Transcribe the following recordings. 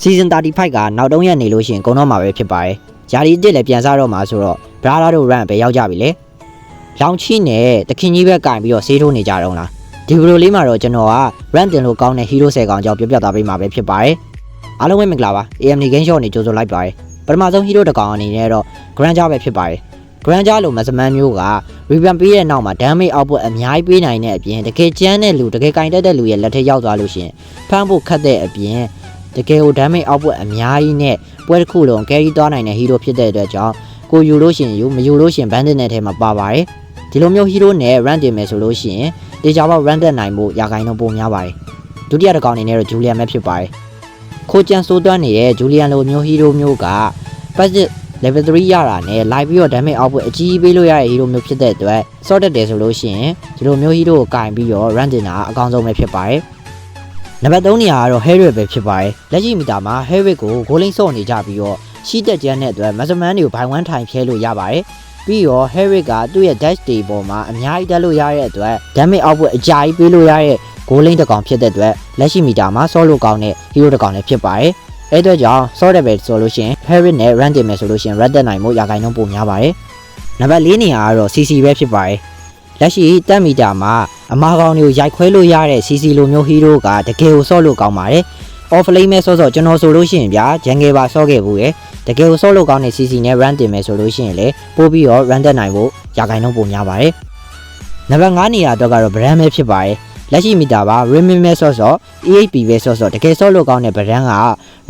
Season 35ကနောက်တုံးရက်နေလို့ရှိရင်ကုန်တော့မှာပဲဖြစ်ပါတယ်။ဂျာဒီတစ်လည်းပြန်စားတော့မှာဆိုတော့ဘရာလာတို့ run ပဲရောက်ကြပြီလေ။လောင်ချီနဲ့တခင်ကြီးပဲကင်ပြီးတော့ဆေးထိုးနေကြတော့လား။ဒီဗီဒီယိုလေးမှာတော့ကျွန်တော်က run တင်လို့ကောင်းတဲ့ hero 10ကောင်ကြောင့်ပြပြသွားပေးမှာပဲဖြစ်ပါတယ်။အားလုံးပဲမင်္ဂလာပါ။ AMD Game Shop နေကြိုဆိုလိုက်ပါတယ်။ပထမဆုံး hero တစ်ကောင်အနေနဲ့တော့ Granger ပဲဖြစ်ပါတယ်။ Granger လို့မစမန်းမျိုးက revamp ပေးတဲ့နောက်မှာ damage output အများကြီးပေးနိုင်တဲ့အပြင်တကယ်ကျန်းတဲ့လူတကယ်ကင်တက်တဲ့လူရဲ့လက်ထက်ရောက်သွားလို့ရှိရင်ဖမ်းဖို့ခက်တဲ့အပြင်တကယ်ကို damage output အများကြီးနဲ့ပွဲတစ်ခုလုံး carry သွားနိုင်တဲ့ hero ဖြစ်တဲ့အတွက်ကြောင့်ကိုယူလို့ရှိရင်ယူမယူလို့ရှိရင် bandit နဲ့ထဲမှာပါပါတယ်ဒီလိုမျိုး hero နဲ့ run တင်မယ်ဆိုလို့ရှိရင်တေချာပေါက် run တက်နိုင်ဖို့ရာခိုင်နှုန်းပိုများပါတယ်ဒုတိယတစ်ကောင်အနေနဲ့တော့ Julian ပဲဖြစ်ပါတယ်ခိုးကျန်စိုးသွမ်းနေတဲ့ Julian လိုမျိုး hero မျိုးက budget level 3 ရတာနဲ့ live ပြီးတော့ damage output အကြီးပေးလို့ရတဲ့ hero မျိုးဖြစ်တဲ့အတွက် short တက်တယ်ဆိုလို့ရှိရင်ဒီလိုမျိုး hero ကိုကင်ပြီးတော့ run တင်တာအကောင်းဆုံးပဲဖြစ်ပါတယ်နံပါတ်3နေရာကတော့ Harry ပဲဖြစ်ပါတယ်လက်ရှိမီတာမှာ Harry ကို goal line ဆော့နေကြပြီးတော့ရှိတက်ကျန်းတဲ့အတွက် Masterman တွေကို by 1 ထိုင်ဖြဲလို့ရပါတယ်ပြီးတော့ Harry ကသူ့ရဲ့ dash တွေပေါ်မှာအများကြီးတက်လို့ရတဲ့အတွက် damage output အကြာကြီးပေးလို့ရတဲ့ goal line တစ်ကောင်ဖြစ်တဲ့အတွက်လက်ရှိမီတာမှာ ဆော့လို့ကောင်းတဲ့ hero တစ်ကောင်လည်းဖြစ်ပါတယ်အဲ့အတွက်ကြောင့် ဆော့တယ်ပဲဆိုလို့ရှိရင် Harry နဲ့ run တင်မယ်ဆိုလို့ရှိရင် run တက်နိုင်မှုရာခိုင်နှုန်းပိုများပါတယ်နံပါတ်4နေရာကတော့ CC ပဲဖြစ်ပါတယ်လက်ရှိတက်မီတာမှာအမာကောင်တွေကိုရိုက်ခွဲလို့ရတဲ့ CC လိုမျိုး hero ကတကယ်ကိုဆော့လို့ကောင်းပါတယ် off lane မဲ့ဆော့ကျွန်တော်ဆိုလို့ရှိရင်ဗျာ jungle ပါဆော့ခဲ့ဘူးရယ်တကယ်ကိုဆော့လို့ကောင်းတဲ့ CC နဲ့ run တင်မယ်ဆိုလို့ရှိရင်လေပို့ပြီးတော့ run တက်နိုင်ဖို့ရာခိုင်နှုန်းပိုများပါတယ်နံပါတ်5နေရာတော့ကတော့ brand ပဲဖြစ်ပါတယ်လက်ရှိမီတာပါ Remim မဲ့ဆော့ EHP ပဲဆော့တကယ်ဆော့လို့ကောင်းတဲ့ brand က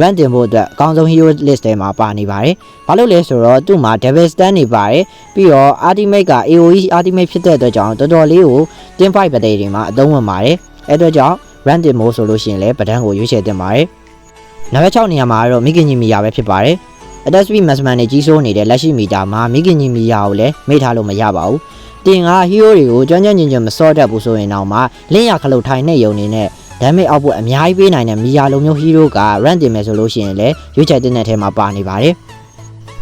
run တင်ဖို့အတွက်အကောင်းဆုံး hero list ထဲမှာပါနေပါတယ်ဘာလို့လဲဆိုတော့သူ့မှာ double stand နေပါတယ်ပြီးတော့ ultimate က AOE ultimate ဖြစ်တဲ့အတွက်ကြောင့်တော်တော်လေးကို team fight ပဒေတွေမှာအသုံးဝင်ပါတယ်အဲ့အတွက်ကြောင့် run တင်ဖို့ဆိုလို့ရှိရင်လည်း brand ကိုရွေးချယ်တင်ပါတယ်နံပါတ်6နေရာမှာတော့မိခင်ကြီးမီယာပဲဖြစ်ပါတယ် attack speed maximum နဲ့ကြီးစိုးနေတဲ့လက်ရှိမီတာမှာမိခင်ကြီးမီယာကိုလည်းမေ့ထားလို့မရပါဘူးတင်က hero တွေကိုကျွမ်းကျွမ်းကျင်ကျင်မစော့တတ်ဘူးဆိုရင်တော့မှလင်းရခလုတ်ထိုင်တဲ့ယုံနေနဲ့ damage output အများကြီးပေးနိုင်တဲ့မီယာလိုမျိုး hero က run တင်မယ်ဆိုလို့ရှိရင်လည်းရွေးချယ်တင်တဲ့ထဲမှာပါနေပါတယ်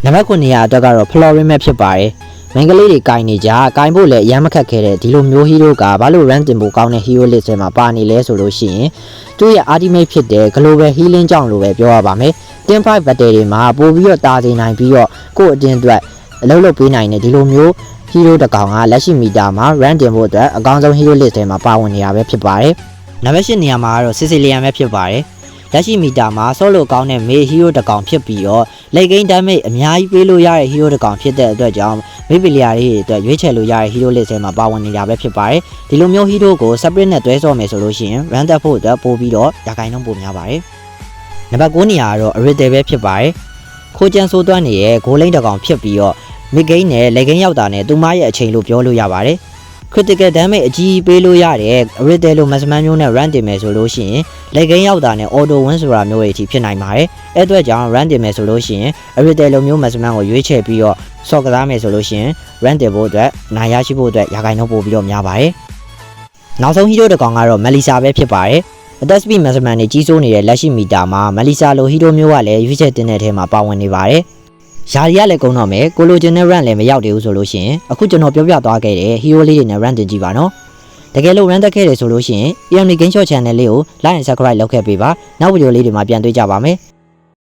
နံပါတ်9နေရာအတွက်ကတော့ Florin ပဲဖြစ်ပါတယ်မင်္ဂလေးတွေကင်နေကြကင်ဖို့လည်းအရန်မခက်ခဲတဲ့ဒီလိုမျိုး hero ကဘာလို့ run တင်ဖို့ကောင်းတဲ့ hero list ထဲမှာပါနေလဲဆိုလို့ရှိရင်သူ့ရဲ့ ultimate ဖြစ်တဲ့ global healing ကြောင့်လို့ပဲပြောရပါမယ် team fight battle တွေမှာပို့ပြီးတော့တာစေနိုင်ပြီးတော့ကိုယ့်အတင်းအတွက်အလုပ်လုပ်ပေးနိုင်တဲ့ဒီလိုမျိုးhero တစ်ကောင်ကလက်ရှိမီတာမှာ run တင်ဖို့အတွက်အကောင်းဆုံး hero list ထဲမှာပါဝင်နေတာပဲဖြစ်ပါတယ်နံပါတ်10နေရာမှာကတော့ Sicilian ပဲဖြစ်ပါတယ်လက်ရှိမီတာမှာဆော့လို့ကောင်းတဲ့ main hero တစ်ကောင်ဖြစ်ပြီးတော့ late game damage အများကြီးပေးလို့ရတဲ့ hero တစ်ကောင်ဖြစ်တဲ့အတွက်ကြောင့်မိပလီယာတွေအတွက်ရွေးချယ်လို့ရတဲ့ hero list ထဲမှာပါဝင်နေတာပဲဖြစ်ပါတယ်ဒီလိုမျိုး hero ကို separate နဲ့တွဲဆော့မယ်ဆိုလို့ရှိရင် run တက်ဖို့အတွက်ပို့ပြီးတော့ရာခိုင်နှုန်းပိုများပါတယ်နံပါတ်9နေရာကတော့ Arete ပဲဖြစ်ပါတယ်ခိုးကျန်ဆိုးသွမ်းနေတဲ့ goal line တစ်ကောင်ဖြစ်ပြီးတော့ mid game နဲ့ late game ရောက်တာနဲ့သူမရဲ့အချိန်လို့ပြောလို့ရပါတယ်critical damage အကြီးပေးလို့ရတဲ့ Arete လို maximum မျိုးနဲ့ run တင်မယ်ဆိုလို့ရှိရင် late game ရောက်တာနဲ့ auto win ဆိုတာမျိုးတွေအထိဖြစ်နိုင်ပါတယ်အဲ့အတွက်ကြောင့် run တင်မယ်ဆိုလို့ရှိရင် Arete လိုမျိုး maximum ကိုရွေးချယ်ပြီးတော့ဆော့ကစားမယ်ဆိုလို့ရှိရင် run တင်ဖို့အတွက်နိုင်ရရှိဖို့အတွက်ရာခိုင်နှုန်းပို့ပြီးတော့များပါတယ်နောက်ဆုံး hero တစ်ကောင်ကတော့ Melissa ပဲဖြစ်ပါတယ်attack speed maximum နဲ့ကြီးစိုးနေတဲ့လက်ရှိမီတာမှာ Melissa လို hero မျိုးကလည်းရွေးချယ်တင်တဲ့ထဲမှာပါဝင်နေပါတယ်ယာရီကလည်းကုန်တော့မယ်ကိုလိုချင်တဲ့ run လည်းမရောက်သေးဘူးဆိုလို့ရှိရင်အခုကျွန်တော်ပြောပြသွားခဲ့တဲ့ hero လေးတွေနဲ့ run တင်ကြည့်ပါနော်တကယ်လို့ run တက်ခဲ့တယ်ဆိုလို့ရှိရင် AMD Game Shop Channel လေးကို like and subscribe လုပ်ခဲ့ပေးပါနောက်ဗီဒီယိုလေးတွေမှာပြန်တွေ့ကြပါမယ်